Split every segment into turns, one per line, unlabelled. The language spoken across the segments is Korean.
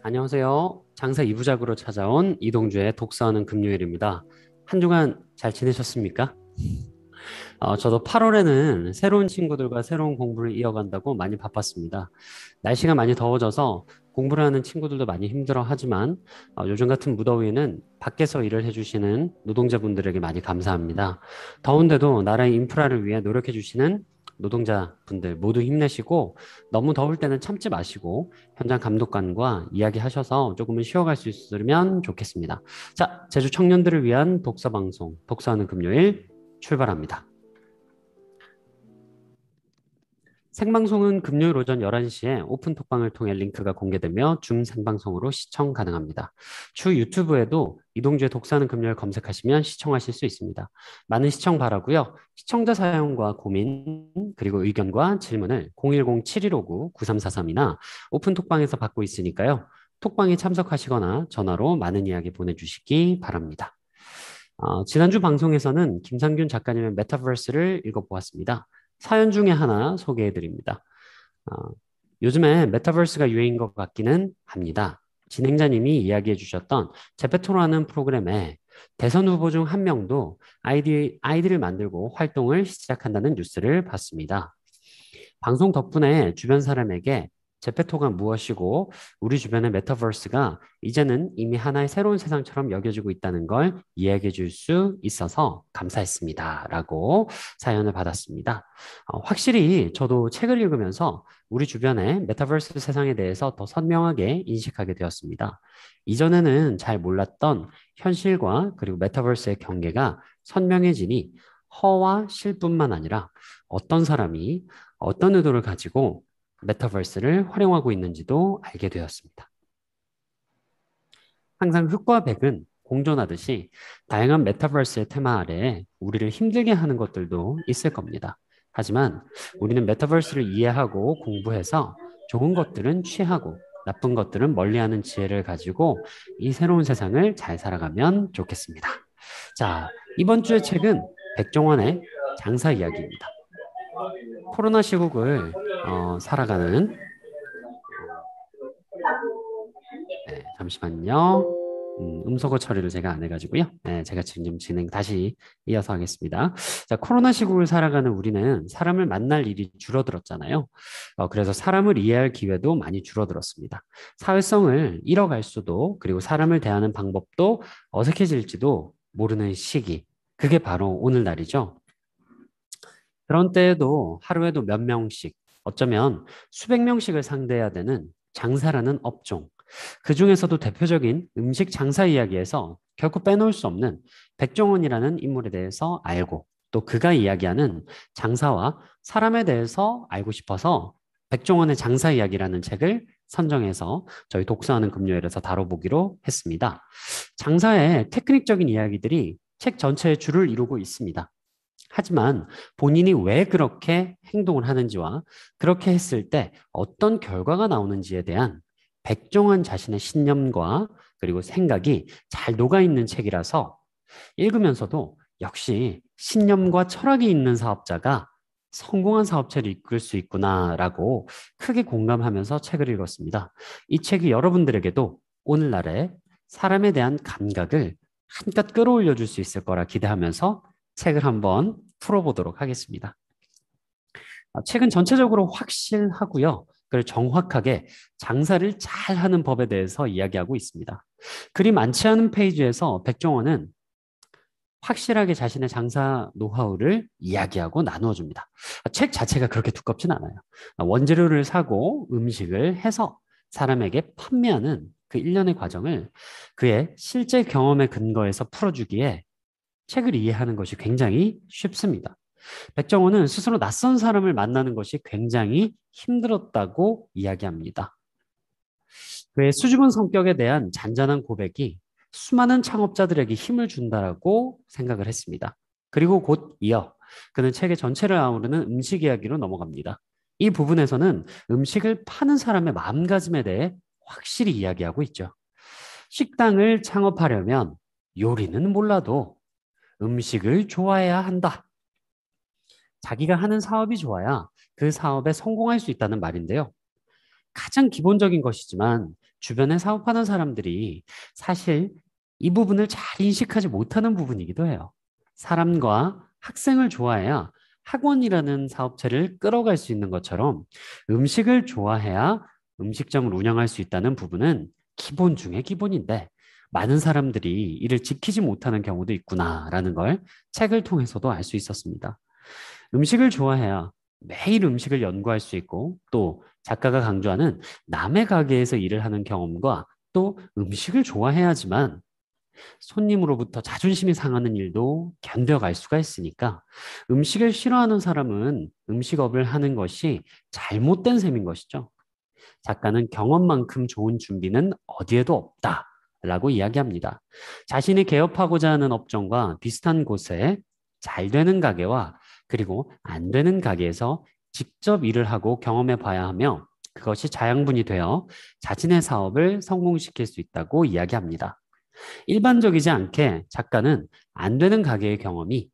안녕하세요. 장사 이부작으로 찾아온 이동주의 독서하는 금요일입니다. 한 주간 잘 지내셨습니까? 저도 8월에는 새로운 친구들과 새로운 공부를 이어간다고 많이 바빴습니다. 날씨가 많이 더워져서 공부를 하는 친구들도 많이 힘들어 하지만 요즘 같은 무더위에는 밖에서 일을 해주시는 노동자분들에게 많이 감사합니다. 더운데도 나라의 인프라를 위해 노력해 주시는 노동자분들 모두 힘내시고 너무 더울 때는 참지 마시고 현장 감독관과 이야기하셔서 조금은 쉬어갈 수 있으면 좋겠습니다. 자, 제주 청년들을 위한 독서 방송, 독서하는 금요일 출발합니다. 생방송은 금요일 오전 11시에 오픈 톡방을 통해 링크가 공개되며 줌 생방송으로 시청 가능합니다. 추 유튜브에도 이동주의 독서하는 금요일 검색하시면 시청하실 수 있습니다. 많은 시청 바라고요. 시청자 사연과 고민 그리고 의견과 질문을 010-7159-9343이나 오픈 톡방에서 받고 있으니까요. 톡방에 참석하시거나 전화로 많은 이야기 보내주시기 바랍니다. 지난주 방송에서는 김상균 작가님의 메타버스를 읽어보았습니다. 사연 중에 하나 소개해드립니다. 어, 요즘에 메타버스가 유행인 것 같기는 합니다. 진행자님이 이야기해 주셨던 제페토라는 프로그램에 대선 후보 중 한 명도 아이디를 만들고 활동을 시작한다는 뉴스를 봤습니다. 방송 덕분에 주변 사람에게 제페토가 무엇이고 우리 주변의 메타버스가 이제는 이미 하나의 새로운 세상처럼 여겨지고 있다는 걸 이야기해 줄 수 있어서 감사했습니다. 라고 사연을 받았습니다. 확실히 저도 책을 읽으면서 우리 주변의 메타버스 세상에 대해서 더 선명하게 인식하게 되었습니다. 이전에는 잘 몰랐던 현실과 그리고 메타버스의 경계가 선명해지니 허와 실뿐만 아니라 어떤 사람이 어떤 의도를 가지고 메타버스를 활용하고 있는지도 알게 되었습니다. 항상 흙과 백은 공존하듯이 다양한 메타버스의 테마 아래에 우리를 힘들게 하는 것들도 있을 겁니다. 하지만 우리는 메타버스를 이해하고 공부해서 좋은 것들은 취하고 나쁜 것들은 멀리하는 지혜를 가지고 이 새로운 세상을 잘 살아가면 좋겠습니다. 자, 이번 주의 책은 백종원의 장사 이야기입니다. 코로나 시국을 살아가는 잠시만요. 음소거 처리를 제가 안 해가지고요. 네, 제가 지금 진행 다시 이어서 하겠습니다. 자, 코로나 시국을 살아가는 우리는 사람을 만날 일이 줄어들었잖아요. 그래서 사람을 이해할 기회도 많이 줄어들었습니다. 사회성을 잃어갈 수도, 그리고 사람을 대하는 방법도 어색해질지도 모르는 시기. 그게 바로 오늘날이죠. 그런 때에도 하루에도 몇 명씩, 어쩌면 수백 명씩을 상대해야 되는 장사라는 업종. 그 중에서도 대표적인 음식 장사 이야기에서 결코 빼놓을 수 없는 백종원이라는 인물에 대해서 알고 또 그가 이야기하는 장사와 사람에 대해서 알고 싶어서 백종원의 장사 이야기라는 책을 선정해서 저희 독서하는 금요일에서 다뤄보기로 했습니다. 장사의 테크닉적인 이야기들이 책 전체의 줄을 이루고 있습니다. 하지만 본인이 왜 그렇게 행동을 하는지와 그렇게 했을 때 어떤 결과가 나오는지에 대한 백종원 자신의 신념과 그리고 생각이 잘 녹아있는 책이라서 읽으면서도 역시 신념과 철학이 있는 사업자가 성공한 사업체를 이끌 수 있구나라고 크게 공감하면서 책을 읽었습니다. 이 책이 여러분들에게도 오늘날의 사람에 대한 감각을 한껏 끌어올려 줄 수 있을 거라 기대하면서 책을 한번 풀어보도록 하겠습니다. 책은 전체적으로 확실하고요. 그리고 정확하게 장사를 잘 하는 법에 대해서 이야기하고 있습니다. 그리 많지 않은 페이지에서 백종원은 확실하게 자신의 장사 노하우를 이야기하고 나누어 줍니다. 책 자체가 그렇게 두껍진 않아요. 원재료를 사고 음식을 해서 사람에게 판매하는 그 일련의 과정을 그의 실제 경험에 근거해서 풀어주기에 책을 이해하는 것이 굉장히 쉽습니다. 백정호는 스스로 낯선 사람을 만나는 것이 굉장히 힘들었다고 이야기합니다. 그의 수줍은 성격에 대한 잔잔한 고백이 수많은 창업자들에게 힘을 준다라고 생각을 했습니다. 그리고 곧 이어 그는 책의 전체를 아우르는 음식 이야기로 넘어갑니다. 이 부분에서는 음식을 파는 사람의 마음가짐에 대해 확실히 이야기하고 있죠. 식당을 창업하려면 요리는 몰라도 음식을 좋아해야 한다. 자기가 하는 사업이 좋아야 그 사업에 성공할 수 있다는 말인데요. 가장 기본적인 것이지만 주변에 사업하는 사람들이 사실 이 부분을 잘 인식하지 못하는 부분이기도 해요. 사람과 학생을 좋아해야 학원이라는 사업체를 끌어갈 수 있는 것처럼 음식을 좋아해야 음식점을 운영할 수 있다는 부분은 기본 중에 기본인데 많은 사람들이 이를 지키지 못하는 경우도 있구나라는 걸 책을 통해서도 알 수 있었습니다. 음식을 좋아해야 매일 음식을 연구할 수 있고 또 작가가 강조하는 남의 가게에서 일을 하는 경험과 또 음식을 좋아해야지만 손님으로부터 자존심이 상하는 일도 견뎌갈 수가 있으니까 음식을 싫어하는 사람은 음식업을 하는 것이 잘못된 셈인 것이죠. 작가는 경험만큼 좋은 준비는 어디에도 없다. 라고 이야기합니다. 자신이 개업하고자 하는 업종과 비슷한 곳에 잘 되는 가게와 그리고 안 되는 가게에서 직접 일을 하고 경험해 봐야 하며 그것이 자양분이 되어 자신의 사업을 성공시킬 수 있다고 이야기합니다. 일반적이지 않게 작가는 안 되는 가게의 경험이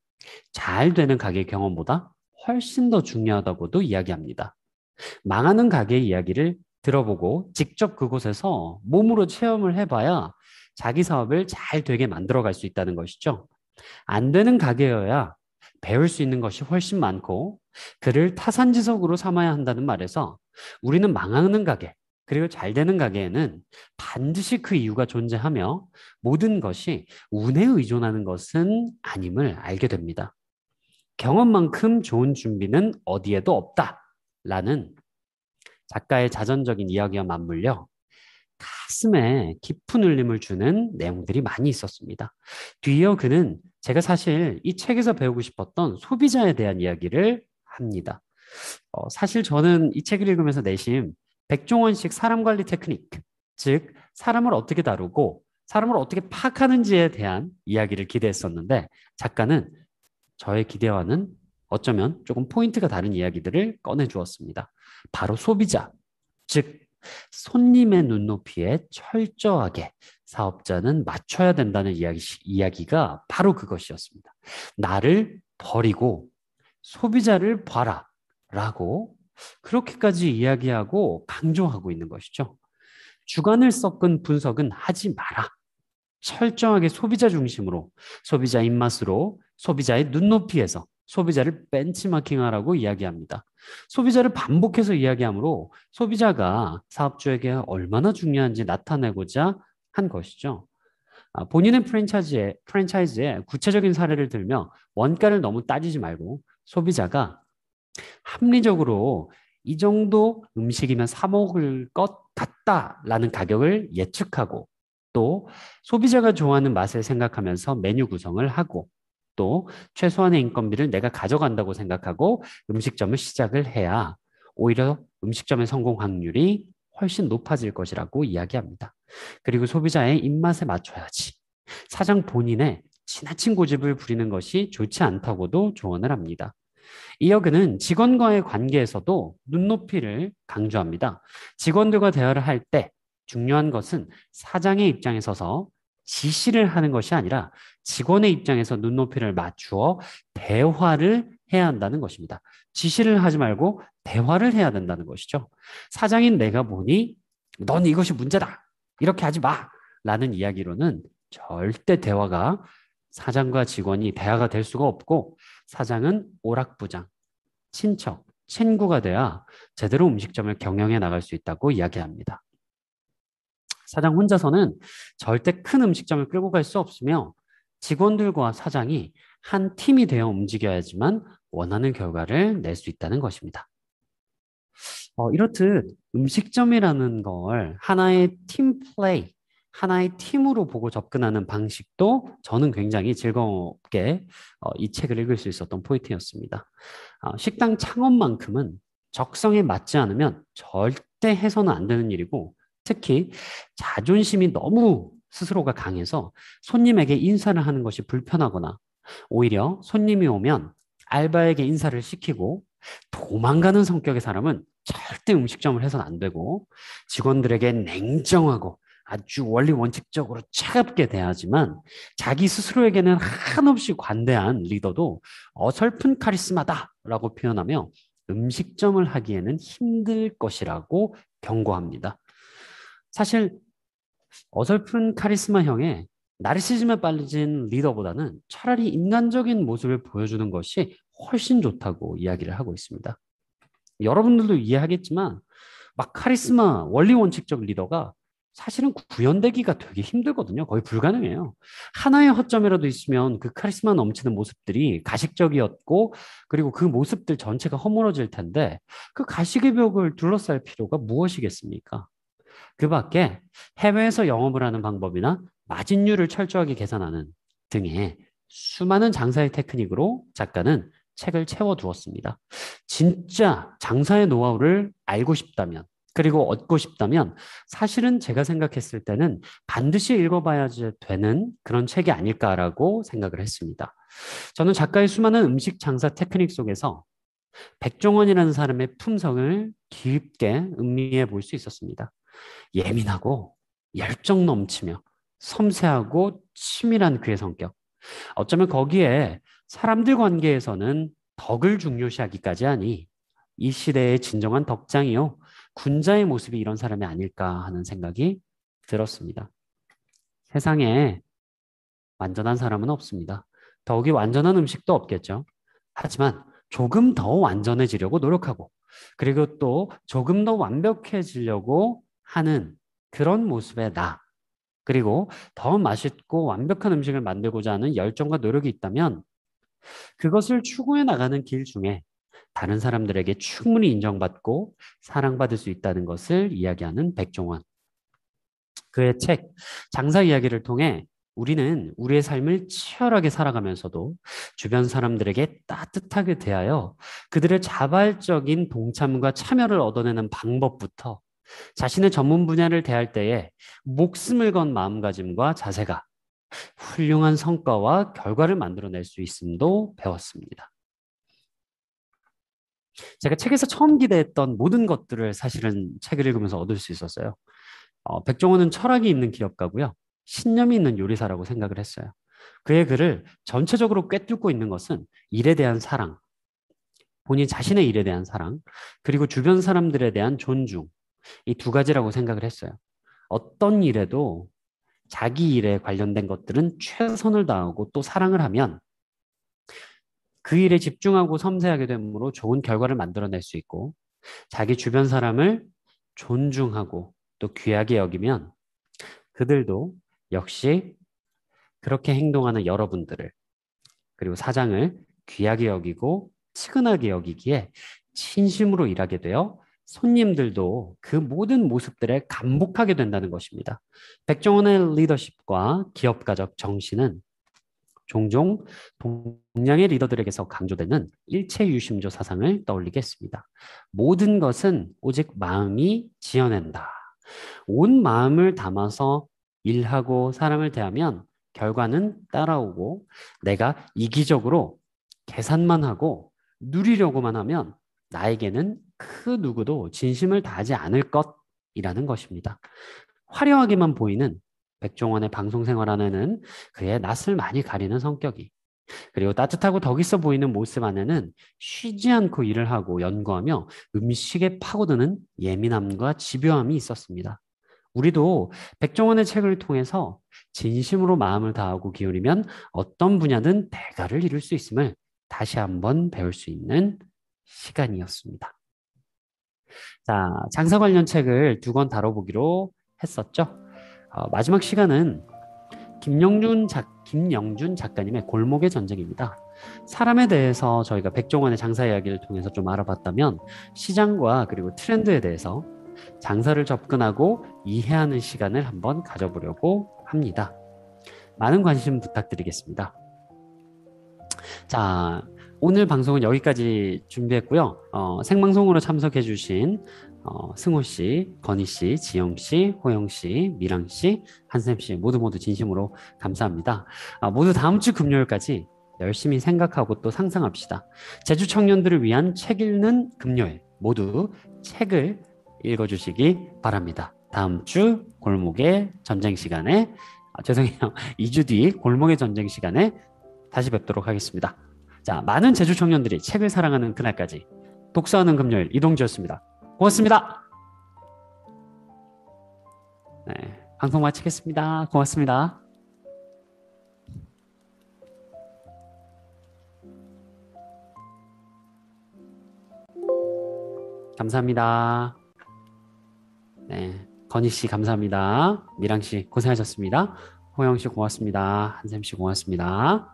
잘 되는 가게의 경험보다 훨씬 더 중요하다고도 이야기합니다. 망하는 가게의 이야기를 들어보고 직접 그곳에서 몸으로 체험을 해봐야 자기 사업을 잘 되게 만들어갈 수 있다는 것이죠. 안 되는 가게여야 배울 수 있는 것이 훨씬 많고 그를 타산지석으로 삼아야 한다는 말에서 우리는 망하는 가게 그리고 잘 되는 가게에는 반드시 그 이유가 존재하며 모든 것이 운에 의존하는 것은 아님을 알게 됩니다. 경험만큼 좋은 준비는 어디에도 없다라는 작가의 자전적인 이야기와 맞물려 가슴에 깊은 울림을 주는 내용들이 많이 있었습니다. 뒤이어 그는 제가 사실 이 책에서 배우고 싶었던 소비자에 대한 이야기를 합니다. 사실 저는 이 책을 읽으면서 내심 백종원식 사람 관리 테크닉, 즉 사람을 어떻게 다루고 사람을 어떻게 파악하는지에 대한 이야기를 기대했었는데 작가는 저의 기대와는 어쩌면 조금 포인트가 다른 이야기들을 꺼내주었습니다. 바로 소비자, 즉 손님의 눈높이에 철저하게 사업자는 맞춰야 된다는 이야기가 바로 그것이었습니다. 나를 버리고 소비자를 봐라 라고 그렇게까지 이야기하고 강조하고 있는 것이죠. 주관을 섞은 분석은 하지 마라. 철저하게 소비자 중심으로, 소비자 입맛으로, 소비자의 눈높이에서 소비자를 벤치마킹하라고 이야기합니다. 소비자를 반복해서 이야기하므로 소비자가 사업주에게 얼마나 중요한지 나타내고자 한 것이죠. 본인의 프랜차이즈에 구체적인 사례를 들며 원가를 너무 따지지 말고 소비자가 합리적으로 이 정도 음식이면 사 먹을 것 같다라는 가격을 예측하고 또 소비자가 좋아하는 맛을 생각하면서 메뉴 구성을 하고 또 최소한의 인건비를 내가 가져간다고 생각하고 음식점을 시작을 해야 오히려 음식점의 성공 확률이 훨씬 높아질 것이라고 이야기합니다. 그리고 소비자의 입맛에 맞춰야지. 사장 본인의 지나친 고집을 부리는 것이 좋지 않다고도 조언을 합니다. 이어 그는 직원과의 관계에서도 눈높이를 강조합니다. 직원들과 대화를 할 때 중요한 것은 사장의 입장에 서서 지시를 하는 것이 아니라 직원의 입장에서 눈높이를 맞추어 대화를 해야 한다는 것입니다. 지시를 하지 말고 대화를 해야 된다는 것이죠. 사장인 내가 보니 넌 이것이 문제다. 이렇게 하지 마. 라는 이야기로는 절대 대화가 사장과 직원이 대화가 될 수가 없고 사장은 오락부장, 친척, 친구가 돼야 제대로 음식점을 경영해 나갈 수 있다고 이야기합니다. 사장 혼자서는 절대 큰 음식점을 끌고 갈 수 없으며 직원들과 사장이 한 팀이 되어 움직여야지만 원하는 결과를 낼 수 있다는 것입니다. 이렇듯 음식점이라는 걸 하나의 팀 플레이, 하나의 팀으로 보고 접근하는 방식도 저는 굉장히 즐겁게 이 책을 읽을 수 있었던 포인트였습니다. 식당 창업만큼은 적성에 맞지 않으면 절대 해서는 안 되는 일이고 특히 자존심이 너무 스스로가 강해서 손님에게 인사를 하는 것이 불편하거나 오히려 손님이 오면 알바에게 인사를 시키고 도망가는 성격의 사람은 절대 음식점을 해서는 안 되고 직원들에게 냉정하고 아주 원리 원칙적으로 차갑게 대하지만 자기 스스로에게는 한없이 관대한 리더도 어설픈 카리스마다라고 표현하며 음식점을 하기에는 힘들 것이라고 경고합니다. 사실 어설픈 카리스마형의 나르시즘에 빠진 리더보다는 차라리 인간적인 모습을 보여주는 것이 훨씬 좋다고 이야기를 하고 있습니다. 여러분들도 이해하겠지만 막 카리스마 원리 원칙적 리더가 사실은 구현되기가 되게 힘들거든요. 거의 불가능해요. 하나의 허점이라도 있으면 그 카리스마 넘치는 모습들이 가식적이었고 그리고 그 모습들 전체가 허물어질 텐데 그 가식의 벽을 둘러쌀 필요가 무엇이겠습니까? 그 밖에 해외에서 영업을 하는 방법이나 마진율을 철저하게 계산하는 등의 수많은 장사의 테크닉으로 작가는 책을 채워두었습니다. 진짜 장사의 노하우를 알고 싶다면 그리고 얻고 싶다면 사실은 제가 생각했을 때는 반드시 읽어봐야 되는 그런 책이 아닐까라고 생각을 했습니다. 저는 작가의 수많은 음식 장사 테크닉 속에서 백종원이라는 사람의 품성을 깊게 음미해 볼 수 있었습니다. 예민하고 열정 넘치며 섬세하고 치밀한 그의 성격. 어쩌면 거기에 사람들 관계에서는 덕을 중요시하기까지 하니 이 시대의 진정한 덕장이요. 군자의 모습이 이런 사람이 아닐까 하는 생각이 들었습니다. 세상에 완전한 사람은 없습니다. 더욱이 완전한 음식도 없겠죠. 하지만 조금 더 완전해지려고 노력하고 그리고 또 조금 더 완벽해지려고 하는 그런 모습의 나 그리고 더 맛있고 완벽한 음식을 만들고자 하는 열정과 노력이 있다면 그것을 추구해 나가는 길 중에 다른 사람들에게 충분히 인정받고 사랑받을 수 있다는 것을 이야기하는 백종원. 그의 책 장사 이야기를 통해 우리는 우리의 삶을 치열하게 살아가면서도 주변 사람들에게 따뜻하게 대하여 그들의 자발적인 동참과 참여를 얻어내는 방법부터 자신의 전문 분야를 대할 때에 목숨을 건 마음가짐과 자세가 훌륭한 성과와 결과를 만들어낼 수 있음도 배웠습니다. 제가 책에서 처음 기대했던 모든 것들을 사실은 책을 읽으면서 얻을 수 있었어요. 백종원은 철학이 있는 기업가고요. 신념이 있는 요리사라고 생각을 했어요. 그의 글을 전체적으로 꿰뚫고 있는 것은 일에 대한 사랑, 본인 자신의 일에 대한 사랑, 그리고 주변 사람들에 대한 존중, 이 두 가지라고 생각을 했어요. 어떤 일에도 자기 일에 관련된 것들은 최선을 다하고 또 사랑을 하면 그 일에 집중하고 섬세하게 되므로 좋은 결과를 만들어낼 수 있고 자기 주변 사람을 존중하고 또 귀하게 여기면 그들도 역시 그렇게 행동하는 여러분들을 그리고 사장을 귀하게 여기고 측은하게 여기기에 진심으로 일하게 되어 손님들도 그 모든 모습들에 감복하게 된다는 것입니다. 백종원의 리더십과 기업가적 정신은 종종 동양의 리더들에게서 강조되는 일체유심조 사상을 떠올리게 했습니다. 모든 것은 오직 마음이 지어낸다. 온 마음을 담아서 일하고 사람을 대하면 결과는 따라오고 내가 이기적으로 계산만 하고 누리려고만 하면 나에게는 그 누구도 진심을 다하지 않을 것이라는 것입니다. 화려하게만 보이는 백종원의 방송 생활 안에는 그의 낯을 많이 가리는 성격이 그리고 따뜻하고 덕 있어 보이는 모습 안에는 쉬지 않고 일을 하고 연구하며 음식에 파고드는 예민함과 집요함이 있었습니다. 우리도 백종원의 책을 통해서 진심으로 마음을 다하고 기울이면 어떤 분야든 대가를 이룰 수 있음을 다시 한번 배울 수 있는 시간이었습니다. 자, 장사 관련 책을 2권 다뤄보기로 했었죠. 마지막 시간은 김영준 작가님의 골목의 전쟁입니다. 사람에 대해서 저희가 백종원의 장사 이야기를 통해서 좀 알아봤다면 시장과 그리고 트렌드에 대해서 장사를 접근하고 이해하는 시간을 한번 가져보려고 합니다. 많은 관심 부탁드리겠습니다. 자, 오늘 방송은 여기까지 준비했고요. 생방송으로 참석해주신 승호 씨, 건희 씨, 지영 씨, 호영 씨, 미랑 씨, 한샘 씨 모두 진심으로 감사합니다. 모두 다음 주 금요일까지 열심히 생각하고 또 상상합시다. 제주 청년들을 위한 책 읽는 금요일 모두 책을 읽어주시기 바랍니다. 다음 주 골목의 전쟁 시간에 죄송해요. 2주 뒤 골목의 전쟁 시간에 다시 뵙도록 하겠습니다. 자, 많은 제주 청년들이 책을 사랑하는 그날까지 독서하는 금요일 이동주였습니다. 고맙습니다. 네, 방송 마치겠습니다. 고맙습니다. 감사합니다. 네, 건희 씨 감사합니다. 미랑 씨 고생하셨습니다. 호영 씨 고맙습니다. 한샘 씨 고맙습니다.